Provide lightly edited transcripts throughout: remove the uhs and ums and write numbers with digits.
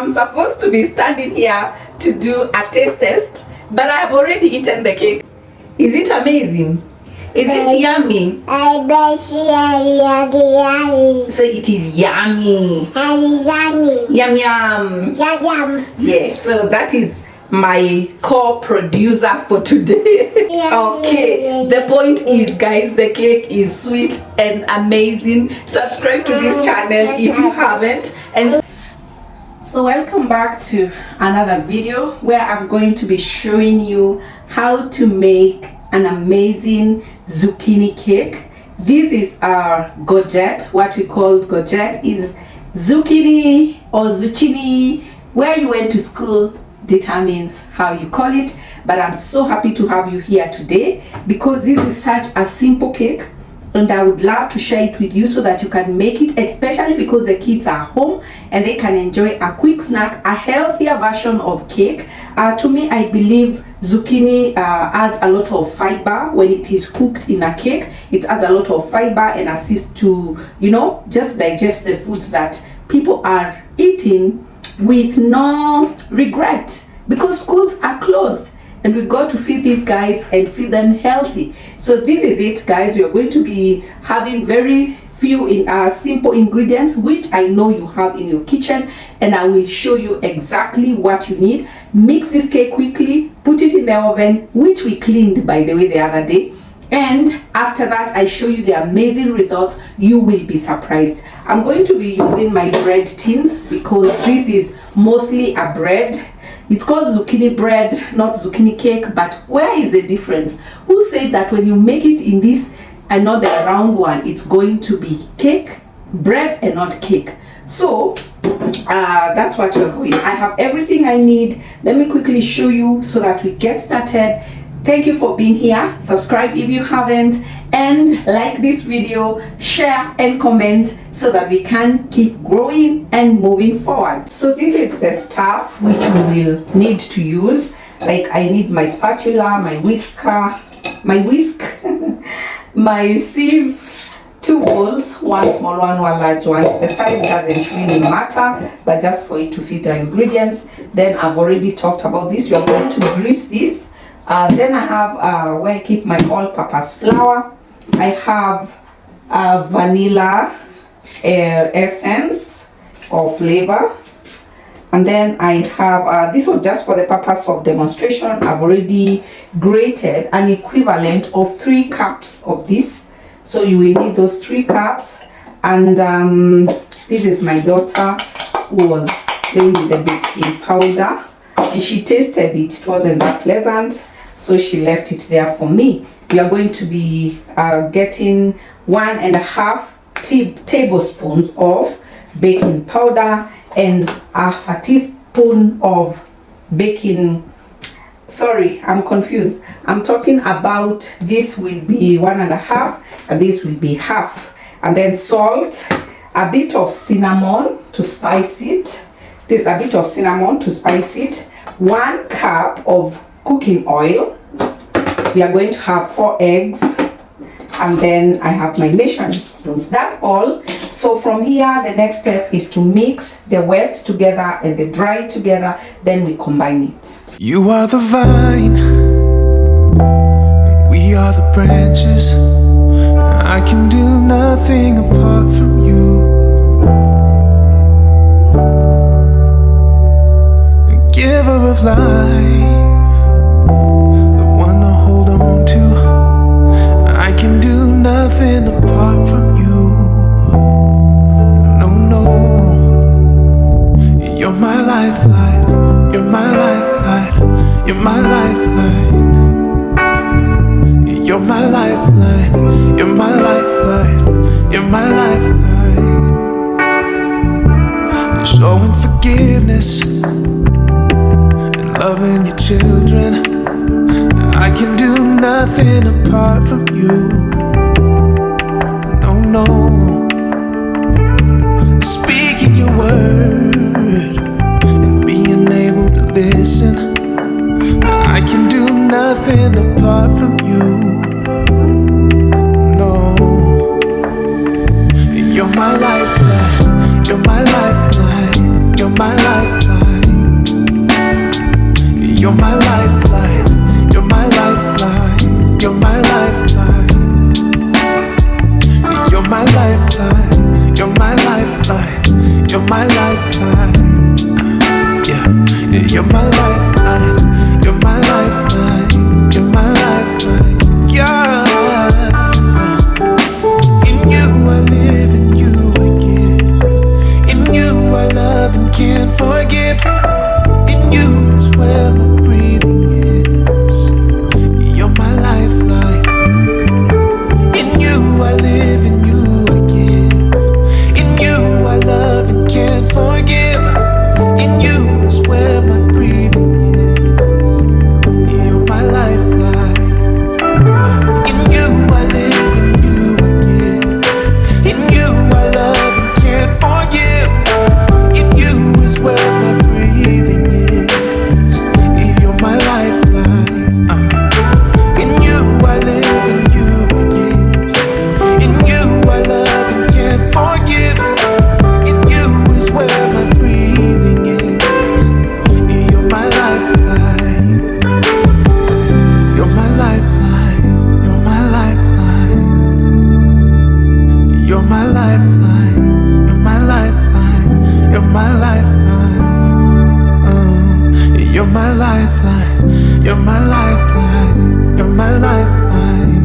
I'm supposed to be standing here to do a taste test, but I've already eaten the cake. Is it amazing? Is it yummy? So it is yummy. Yum yum. Yes, so that is my co-producer for today. Okay, the point is, guys, the cake is sweet and amazing. Subscribe to this channel if you haven't. And so welcome back to another video where I'm going to be showing you how to make an amazing zucchini cake. This is our gourget. What we call gourget is zucchini or zucchini. Where you went to school determines how you call it, but I'm so happy to have you here today because this is such a simple cake and I would love to share it with you so that you can make it, especially because the kids are home and they can enjoy a quick snack, a healthier version of cake. To me, I believe zucchini adds a lot of fiber when it is cooked in a cake. It adds a lot of fiber and assists to, you know, just digest the foods that people are eating with no regret because schools are closed and we got to feed these guys and feed them healthy. So this is it, guys. We are going to be having very few simple ingredients which I know you have in your kitchen, and I will show you exactly what you need. Mix this cake quickly, put it in the oven, which we cleaned by the way the other day, and after that I show you the amazing results. You will be surprised. I'm going to be using my bread tins because this is mostly a bread. It's called zucchini bread, not zucchini cake, but where is the difference? Who said that when you make it in this and not the round one, it's going to be cake, bread and not cake? So that's what we're doing. I have everything I need. Let me quickly show you so that we get started. Thank you for being here. Subscribe if you haven't, and like this video, share and comment so that we can keep growing and moving forward. So this is the stuff which we will need to use. Like I need my spatula, my whisker, my whisk, my sieve, 2 bowls, one small one, one large one. The size doesn't really matter, but just for it to fit the ingredients. Then I've already talked about this. You are going to grease this. Then I have where I keep my all-purpose flour. I have vanilla essence or flavor, and then I have this was just for the purpose of demonstration. I've already grated an equivalent of 3 cups of this, so you will need those 3 cups. And this is my daughter who was playing with the baking powder and she tasted it. It wasn't that pleasant, so she left it there for me. We are going to be getting 1.5 tablespoons of baking powder and 1/2 teaspoon of baking, sorry, I'm confused. I'm talking about this will be 1.5 and this will be 1/2. And then salt, a bit of cinnamon to spice it. There's a bit of cinnamon to spice it. 1 cup of cooking oil. We are going to have 4 eggs, and then I have my measuring spoons. That's all. So from here, the next step is to mix the wet together and the dry together, then we combine it. You are the vine, and we are the branches. I can do nothing apart from you. Giver of life, the one to hold on to. I can do nothing apart from you. No, no. You're my lifeline. You're my lifeline. You're my lifeline. You're my lifeline. You're my lifeline. You're my lifeline. You're showing forgiveness, loving your children. I can do nothing apart from you. No, no. Speaking your word and being able to listen. I can do nothing apart from you. No. You're my lifeline. You're my lifeline. You're my lifeline. You're my lifeline. You're my lifeline. You're my lifeline. You're my lifeline. You're my lifeline. You're my lifeline. Yeah. You're my lifeline. You're my lifeline. You're my lifeline. Yeah. In you I live, in you I give. In you I love and can't forgive. In you is where my breathing is. You're my lifeline. In you I live, in you I give. In you I love and can't forgive. In you is where my breathing is. You're my lifeline. In you I live, in you I give. In you I love and can't forgive. In you is where my breathing is. You're my lifeline. In you I live, in you I give. In you I love and can't forgive. In you is where my breathing is. You're my lifeline. You're my lifeline. You're my lifeline. You're my lifeline. You're my lifeline. You're my lifeline. You're my lifeline. You're my lifeline. You're my lifeline.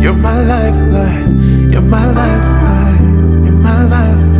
You're my lifeline. You're my lifeline. You're my lifeline.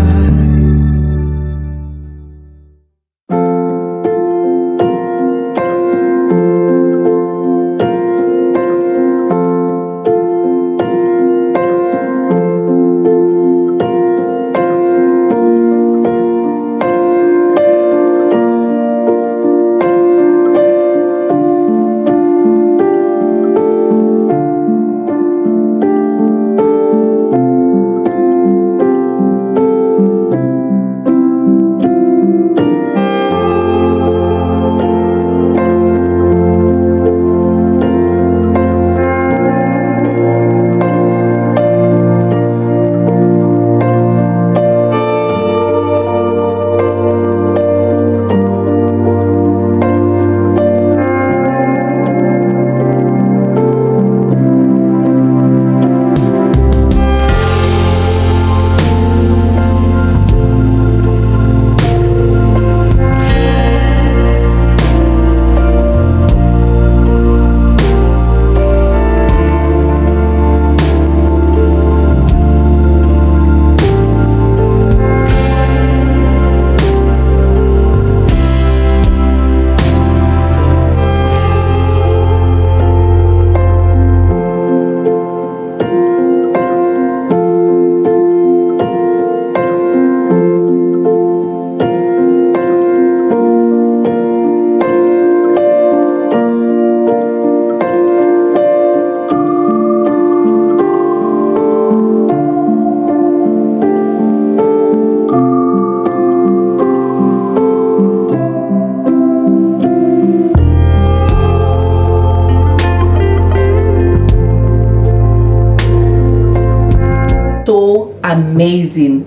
Amazing.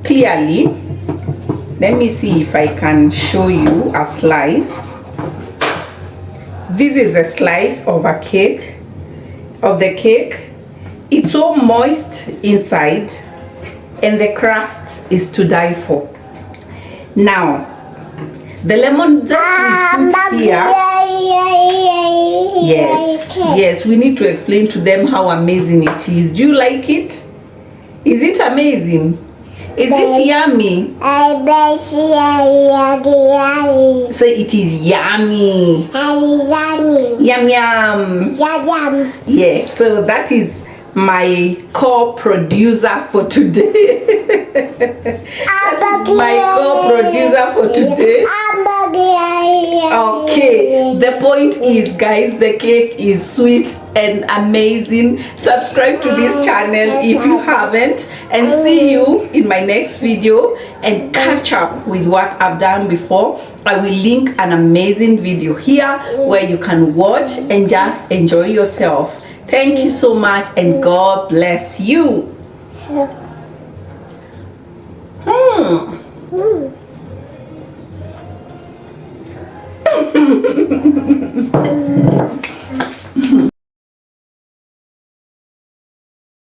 Clearly, let me see if I can show you a slice. This is a slice of a cake, of the cake. It's so moist inside and the crust is to die for. Now, the lemon that we put here, yes, we need to explain to them how amazing it is. Do you like it? Is it amazing? Is it yummy? Say it is yummy. Yum yum. Yes, so that is my co-producer for today. My co-producer for today. Okay, the point is, guys, the cake is sweet and amazing. Subscribe to this channel if you haven't, and see you in my next video and catch up with what I've done before. I will link an amazing video here where you can watch and just enjoy yourself. Thank you so much and God bless you.